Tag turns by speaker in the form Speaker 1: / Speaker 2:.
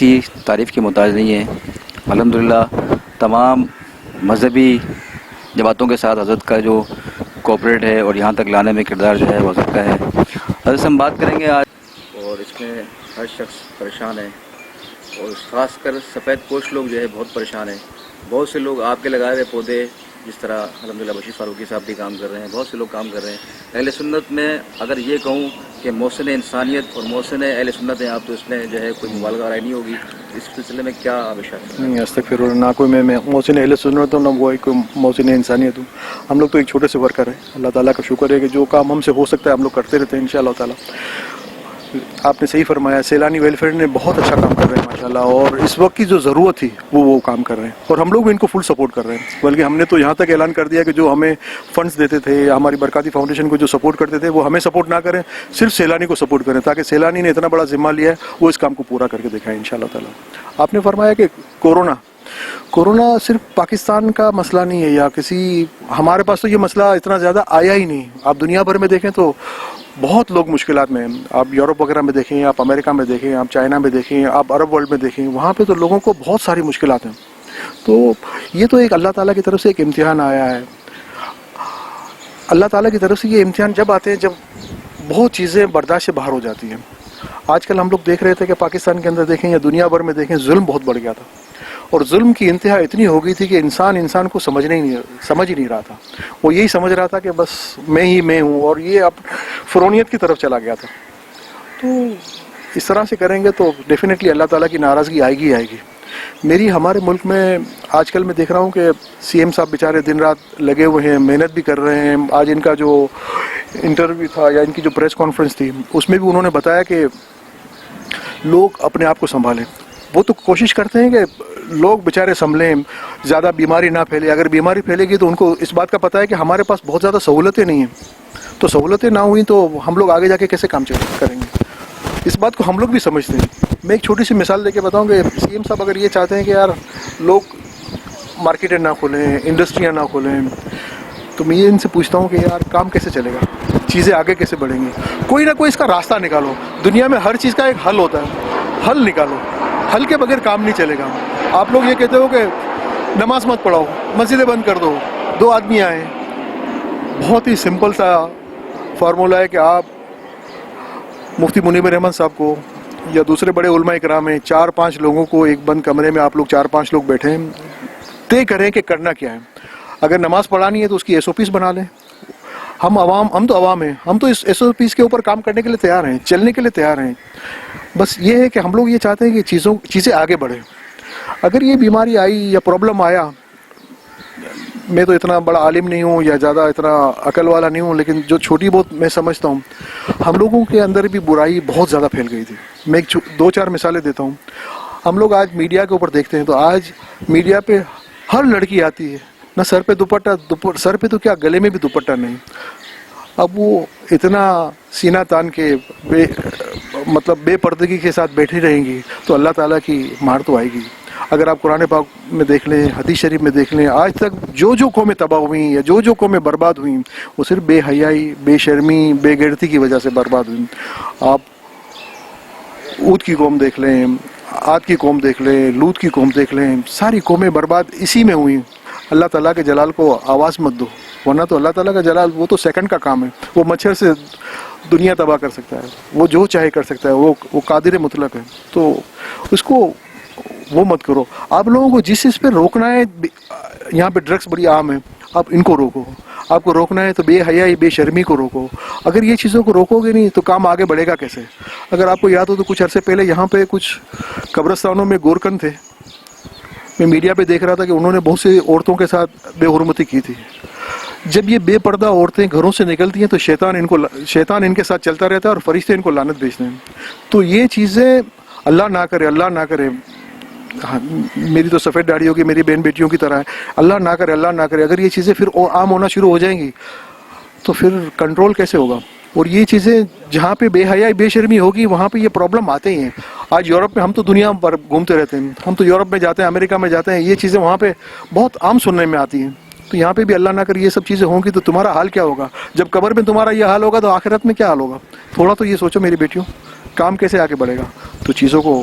Speaker 1: کسی تعریف کے محتاج نہیں ہے. الحمدللہ تمام مذہبی جماعتوں کے ساتھ حضرت کا جو کوپریٹ ہے اور یہاں تک لانے میں کردار جو ہے وہ حضرت کا ہے. حضرت سے ہم بات کریں گے آج، اور اس میں ہر شخص پریشان ہے، اور خاص کر سفید پوش لوگ جو ہے بہت پریشان ہیں. بہت سے لوگ آپ کے لگائے ہوئے پودے، جس طرح الحمدللہ بشیر فاروقی صاحب بھی کام کر رہے ہیں، بہت سے لوگ کام کر رہے ہیں. اہل سنت میں اگر یہ کہوں کہ محسن انسانیت اور محسن اہل سنت ہیں آپ، تو اس میں جو ہے کوئی مبالغہ رائے نہیں ہوگی. اس سلسلے میں کیا آپ اشارہ کریں؟
Speaker 2: نہیں، استغفر اللہ، نہ کوئی میں محسن اہل سنت ہوں، نہ کوئی محسن انسانیت ہوں. ہم لوگ تو ایک چھوٹے سے ورکر ہیں. اللہ تعالیٰ کا شکر ہے کہ جو کام ہم سے ہو سکتا ہے ہم لوگ کرتے رہتے ہیں انشاءاللہ تعالیٰ. آپ نے صحیح فرمایا، سیلانی ویلفیئر نے بہت اچھا کام کر رہے ہیں ماشاءاللہ، اور اس وقت کی جو ضرورت تھی وہ کام کر رہے ہیں، اور ہم لوگ بھی ان کو فل سپورٹ کر رہے ہیں. بلکہ ہم نے تو یہاں تک اعلان کر دیا کہ جو ہمیں فنڈز دیتے تھے یا ہماری برکاتی فاؤنڈیشن کو جو سپورٹ کرتے تھے وہ ہمیں سپورٹ نہ کریں، صرف سیلانی کو سپورٹ کریں، تاکہ سیلانی نے اتنا بڑا ذمہ لیا ہے وہ اس کام کو پورا کر کے دکھائیں انشاءاللہ تعالیٰ. آپ نے فرمایا کہ کورونا صرف پاکستان کا مسئلہ نہیں ہے، یا ہمارے پاس تو یہ مسئلہ اتنا زیادہ آیا ہی نہیں. آپ دنیا بھر میں دیکھیں تو بہت لوگ مشکلات میں ہیں. آپ یورپ وغیرہ میں دیکھیں، آپ امریکہ میں دیکھیں، آپ چائنا میں دیکھیں، آپ عرب ورلڈ میں دیکھیں، وہاں پہ تو لوگوں کو بہت ساری مشکلات ہیں. تو یہ تو ایک اللہ تعالیٰ کی طرف سے ایک امتحان آیا ہے. اللہ تعالیٰ کی طرف سے یہ امتحان جب آتے ہیں جب بہت چیزیں برداشت سے باہر ہو جاتی ہیں. آج کل ہم لوگ دیکھ رہے تھے کہ پاکستان کے اندر دیکھیں یا دنیا بھر میں دیکھیں، ظلم بہت بڑھ گیا تھا، اور ظلم کی انتہا اتنی ہو گئی تھی کہ انسان کو سمجھ ہی نہیں رہا تھا. وہ یہی سمجھ رہا تھا کہ بس میں ہی میں ہوں، اور یہ اب فرونیت کی طرف چلا گیا تھا. تو اس طرح سے کریں گے تو ڈیفینیٹلی اللہ تعالیٰ کی ناراضگی آئے گی. ہمارے ملک میں آج کل میں دیکھ رہا ہوں کہ سی ایم صاحب بیچارے دن رات لگے ہوئے ہیں، محنت بھی کر رہے ہیں. آج ان کا جو انٹرویو تھا یا ان کی جو پریس کانفرنس تھی اس میں بھی انہوں نے بتایا کہ لوگ اپنے آپ کو سنبھالیں. وہ تو کوشش کرتے ہیں کہ لوگ بیچارے سنبھلیں، زیادہ بیماری نہ پھیلے. اگر بیماری پھیلے گی تو ان کو اس بات کا پتہ ہے کہ ہمارے پاس بہت زیادہ سہولتیں نہیں ہیں، تو سہولتیں نہ ہوئیں تو ہم لوگ آگے جا کے کیسے کام کریں گے. اس بات کو ہم لوگ بھی سمجھتے ہیں. میں ایک چھوٹی سی مثال دے کے بتاؤں کہ سی ایم صاحب اگر یہ چاہتے ہیں کہ یار لوگ مارکیٹیں نہ کھولیں، انڈسٹریاں نہ کھولیں، تو میں یہ ان سے پوچھتا ہوں کہ یار کام کیسے چلے گا، چیزیں آگے کیسے بڑھیں گی. کوئی نہ کوئی اس کا راستہ نکالو. دنیا میں ہر چیز کا ایک حل ہوتا ہے، حل نکالو. حل کے بغیر کام نہیں چلے گا. آپ لوگ یہ کہتے ہو کہ نماز مت پڑھاؤ، مسجدیں بند کر دو، 2 آدمی آئیں. بہت ہی سمپل سا فارمولہ ہے کہ آپ مفتی منیب احمد صاحب کو یا دوسرے بڑے علماء کرام ہیں، 4-5 لوگوں کو ایک بند کمرے میں آپ لوگ 4-5 لوگ بیٹھیں، طے کریں کہ کرنا کیا ہے. اگر نماز پڑھانی ہے تو اس کی SOPs بنا لیں. ہم تو عوام ہیں، ہم تو اس SOPs کے اوپر کام کرنے کے لیے تیار ہیں، چلنے کے لیے تیار ہیں. بس یہ ہے کہ ہم لوگ یہ چاہتے ہیں کہ چیزیں آگے بڑھیں. اگر یہ بیماری آئی یا پرابلم آیا، میں تو اتنا بڑا عالم نہیں ہوں یا زیادہ اتنا عقل والا نہیں ہوں، لیکن جو چھوٹی بہت میں سمجھتا ہوں، ہم لوگوں کے اندر بھی برائی بہت زیادہ پھیل گئی تھی. میں 2-4 مثالیں دیتا ہوں. ہم لوگ آج میڈیا کے اوپر دیکھتے ہیں تو آج میڈیا پہ ہر لڑکی آتی ہے، نہ سر پہ دوپٹہ، سر پہ تو کیا گلے میں بھی دوپٹہ نہیں. اب وہ اتنا سینہ تان کے بے پردگی کے ساتھ بیٹھی رہیں گی تو اللہ تعالیٰ کی مار تو آئے گی. اگر آپ قرآن پاک میں دیکھ لیں، حدیث شریف میں دیکھ لیں، آج تک جو قومیں تباہ ہوئیں یا جو قومیں برباد ہوئیں وہ صرف بے حیائی، بے شرمی، بے غیرتی کی وجہ سے برباد ہوئیں. آپ اود کی قوم دیکھ لیں، عاد کی قوم دیکھ لیں، لوط کی قوم دیکھ لیں، ساری قومیں برباد اسی میں ہوئیں. اللہ تعالیٰ کے جلال کو آواز مت دو، ورنہ تو اللہ تعالیٰ کا جلال وہ تو سیکنڈ کا کام ہے. وہ مچھر سے دنیا تباہ کر سکتا ہے، وہ جو چاہے کر سکتا ہے، وہ قادر مطلق ہے. تو اس کو وہ مت کرو. آپ لوگوں کو جس چیز پہ روکنا ہے، یہاں پہ ڈرگس بڑی عام ہے، آپ ان کو روکو. آپ کو روکنا ہے تو بے حیائی، بے شرمی کو روکو. اگر یہ چیزوں کو روکو گے نہیں تو کام آگے بڑھے گا کیسے؟ اگر آپ کو یاد ہو تو کچھ عرصے پہلے یہاں پہ کچھ قبرستانوں میں گورکن تھے. میں میڈیا پہ دیکھ رہا تھا کہ انہوں نے بہت سی عورتوں کے ساتھ بے حرمتی کی تھی. جب یہ بے پردہ عورتیں گھروں سے نکلتی ہیں تو شیطان ان کے ساتھ چلتا رہتا ہے اور فرشتے ان کو لعنت بھیجتے ہیں. تو یہ چیزیں اللہ نہ کرے. میری تو سفید داڑھی ہوگی، میری بہن بیٹیوں کی طرح ہے. اللہ نہ کرے اگر یہ چیزیں پھر عام ہونا شروع ہو جائیں گی تو پھر کنٹرول کیسے ہوگا؟ اور یہ چیزیں جہاں پہ بے حیائی، بے شرمی ہوگی وہاں پہ یہ پرابلم آتے ہی ہیں. آج یورپ میں، ہم تو دنیا پر گھومتے رہتے ہیں، ہم تو یورپ میں جاتے ہیں، امریکہ میں جاتے ہیں، یہ چیزیں وہاں پہ بہت عام سننے میں آتی ہیں. تو یہاں پہ بھی اللہ نہ کرے یہ سب چیزیں ہوں گی تو تمہارا حال کیا ہوگا؟ جب قبر میں تمہارا یہ حال ہوگا تو آخرت میں کیا حال ہوگا؟ تھوڑا تو یہ سوچو میری بیٹیوں، کام کیسے آگے بڑھے گا؟ تو چیزوں کو